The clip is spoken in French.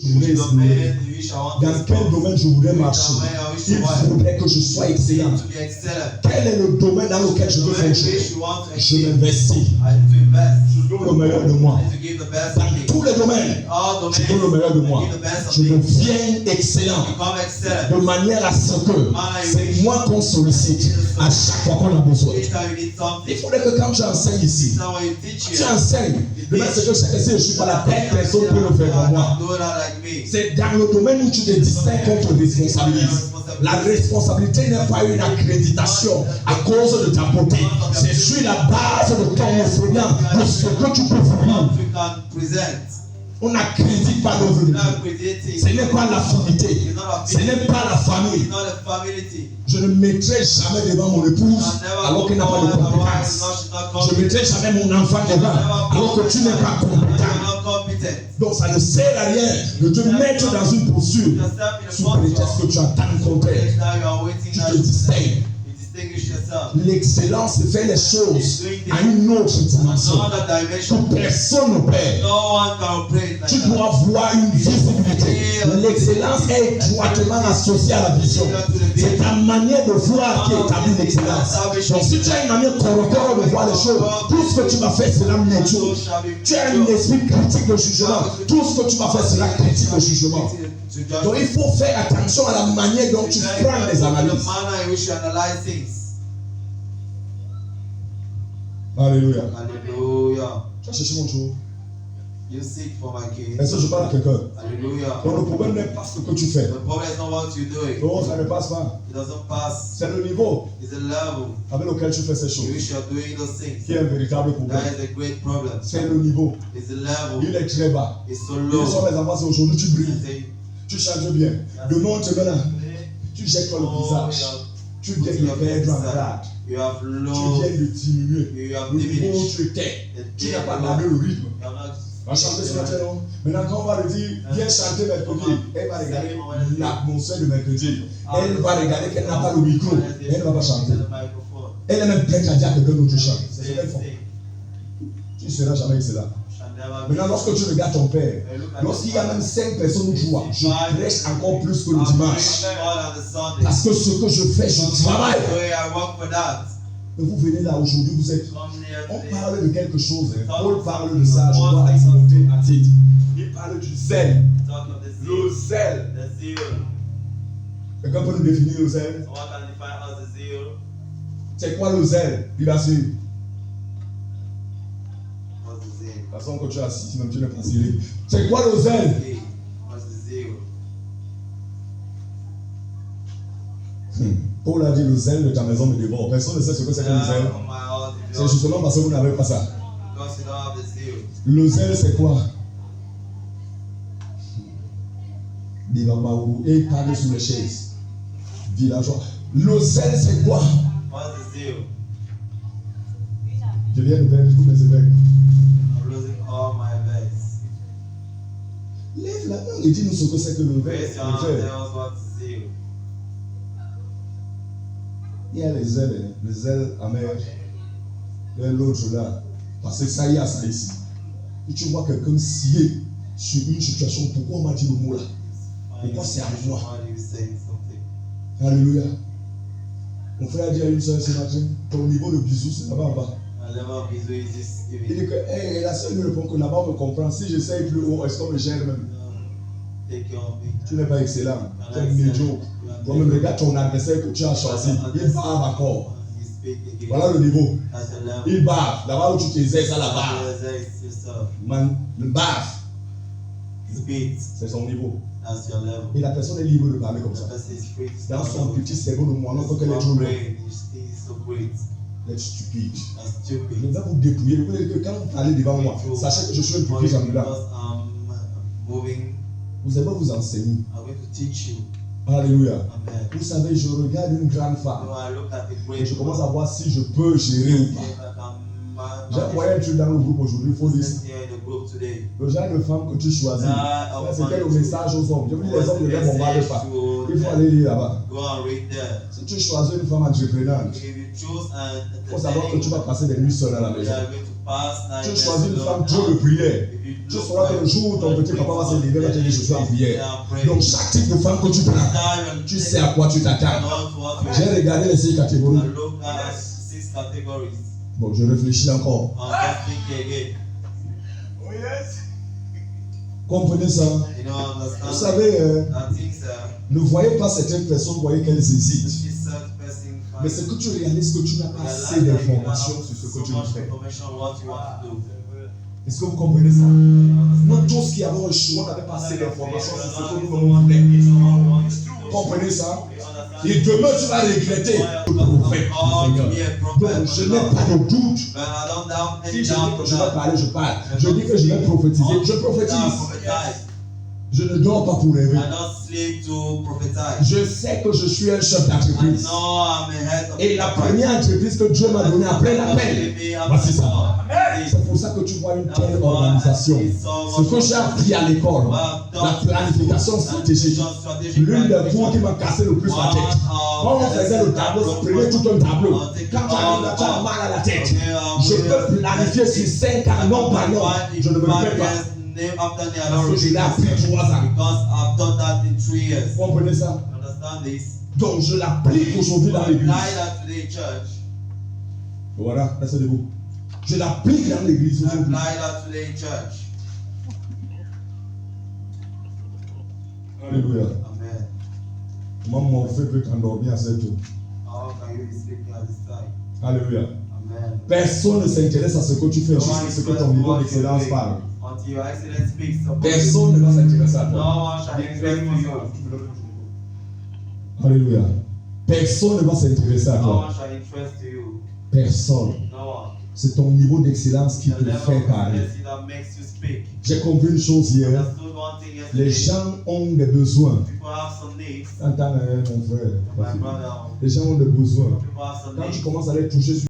je voudrais explorer, dans quel domaine je voudrais marcher. Il faudrait que je sois excellent. Quel est le domaine dans lequel je veux fonctionner? Je m'investis. Je donne le meilleur de moi. Dans tous les domaines, je donne le meilleur de moi. Je deviens excellent. De manière à ce que c'est moi qu'on sollicite à chaque fois qu'on a besoin. Il faudrait que quand tu enseignes ici, tu enseignes. Demain, c'est que je ne suis pas la tête, personne ne peut le faire pour moi. C'est dans le domaine où tu te distingues qu'on te responsabilise. La responsabilité n'est pas une accréditation à cause de ta beauté. C'est sur la base de ton enseignant, de ce que tu peux faire. On n'accrédite pas nos ennemis. Ce n'est pas l'affinité. Ce n'est pas la famille. Je ne mettrai jamais devant mon épouse alors qu'elle n'a pas de compétence. Je ne mettrai jamais mon enfant devant alors que tu n'es pas compétent. Donc ça ne sert à rien de te mettre dans une posture sous prétexte que tu attends le contraire. Tu te distingues. L'excellence fait les choses à une autre dimension que personne ne perd. Tu dois voir une visibilité. L'excellence est étroitement associée à la vision. C'est ta manière de voir qui établit l'excellence. Donc si tu as une manière correcte de voir les choses, tout ce que tu vas faire sera nature. Tu as un esprit critique de jugement. Tout ce que tu vas faire sera critique de jugement. Donc il faut faire attention à la manière dont tu prends les analyses. Alléluia. Alléluia. Tu as cherché mon jour. You seek for my king. Est-ce que je parle à quelqu'un? Alléluia. Donc le problème n'est pas ce que tu fais. The problem is not what you do. Non, ça ne passe pas. It doesn't pass. C'est le niveau It's a level avec lequel tu fais ces in choses which you are doing those things. qui est un véritable problème. That is a great problem. C'est le niveau. It's a level. Il est très bas. It's so Ils low. sont les enfants, c'est aujourd'hui tu brilles. Say, Tu changes bien. Demain on te met là. Tu jettes toi le visage. Tu viens de perdre en grade. you have Tu low. viens de diminuer. You have Le niveau où diminished. tu étais. The Tu day n'as pas you gardé have- le rythme. you have not- On va chanter ce matin, non? Maintenant, quand on va lui dire, viens chanter mercredi, elle va regarder l'atmosphère de mercredi. Elle va regarder qu'elle n'a pas le micro. Elle ne va pas chanter. Elle est même prête à dire que quelqu'un d'autre chante. C'est ce qu'elle fait. Tu ne seras jamais excellent. Maintenant, lorsque tu regardes ton père, lorsqu'il y a même 5 personnes où toi, je prêche encore plus que le dimanche. Parce que ce que je fais, je travaille. Et vous venez là aujourd'hui, vous êtes. On parle de quelque chose. Hein. Paul parle de ça. Je vois à Timothée à titre. Il parle du zèle. Le zèle. Quelqu'un peut nous définir le zèle? C'est quoi le zèle? Il va suivre. De toute façon, quand tu es assis, même tu n'es pas assis. C'est quoi le zèle? Paul a dit le zèle de ta maison me dévore. Personne ne sait ce que c'est que le zèle. C'est justement parce que vous n'avez pas ça. Le zèle, c'est quoi? Bibamaou et parler sur les chaises. Villageois. Le zèle, c'est quoi? Je viens de perdre tous mes évêques. Lève la main et dis-nous ce que c'est que le zèle. Il y a les zèles amers. Et l'autre là. Parce que ça y a ça ici. Et tu vois quelqu'un scier sur une situation. Pourquoi on m'a dit le mot là? Pourquoi c'est à moi? Alléluia. Mon frère a dit à une soeur ce matin, ton niveau de bisou c'est là-bas en bas. Il dit que hey, la soeur lui répond que là-bas on me comprend. Si j'essaye plus haut, est-ce qu'on me gère même? Tu n'es pas excellent. Tu es médiocre. Toi-même, regarde ton adversaire que tu as choisi. Il bave encore. Voilà le niveau. Il bave. Là-bas où tu t'exerces à la barre. Man, le bave. C'est son niveau. Et la personne est libre de parler comme ça. Dans son petit cerveau de moineau, quand elle est trop loin. D'être stupide. Je vais vous dépouiller. Vous voyez que quand vous parlez devant moi, sachez que je suis un public ambulant. Vous allez vous enseigner. Alléluia. Vous savez, je regarde une grande femme. Et je commence à voir si je peux gérer ou pas. J'ai envoyé un truc dans le groupe aujourd'hui, il faut dire. Le genre de femme que tu choisis. C'était le message aux hommes. Je vous dis, les hommes ne les bombardent pas. Il faut aller lire là-bas. Si tu choisis une femme entreprenante, il faut savoir que tu vas passer des nuits seule à la maison. Tu choisis une femme trop de prière. Tu sauras que le jour où ton petit papa va se lever, va te dire je suis en prière. Donc chaque type de femme que tu prends, tu sais à quoi tu t'attends. J'ai regardé les 6 catégories. Bon, je réfléchis encore. Comprenez ça? Vous savez, ne voyez pas certaines personnes, voyez qu'elles hésitent. Mais c'est que tu réalises que tu n'as pas assez d'informations sur ce que tu veux faire. Est-ce que vous comprenez ça? Nous tous qui avons échoué, on n'avait pas assez d'informations sur ce que nous voulons faire. Vous comprenez ça? Et demain tu vas regretter le prophète. Donc je n'ai pas de doute. Si je dis que je vais parler, je parle. Je dis que je vais prophétiser, je prophétise. Je ne dors pas pour rêver. Je sais que je suis un chef d'entreprise. Et la première entreprise que Dieu m'a donnée après l'appel, voici ça. C'est pour ça que tu vois une telle organisation. Ce que j'ai appris à l'école, la planification stratégique, l'une des cours qui m'a cassé le plus la tête. Quand on faisait le tableau, on prenait tout un tableau. Quand tu arrives là, tu as mal à la tête. Je peux planifier sur 5 ans, non par non. Je ne me répète pas. Parce que je l'ai appris 3 ans. Vous comprenez ça? Donc je l'applique aujourd'hui dans l'église. Voilà, restez debout. Je l'applique dans l'église aujourd'hui. Alléluia. Comment mon feu peut t'endormir à cette heure? Alléluia. Personne ne s'intéresse à ce que tu fais, juste ce que ton niveau d'excellence parle. Personne ne va s'intéresser à toi. Alléluia. Personne ne va s'intéresser à toi. Personne. C'est ton niveau d'excellence qui te fait parler. J'ai compris une chose hier. Les gens ont des besoins. Entends, mon frère. Les gens ont des besoins. Quand tu commences à les toucher sur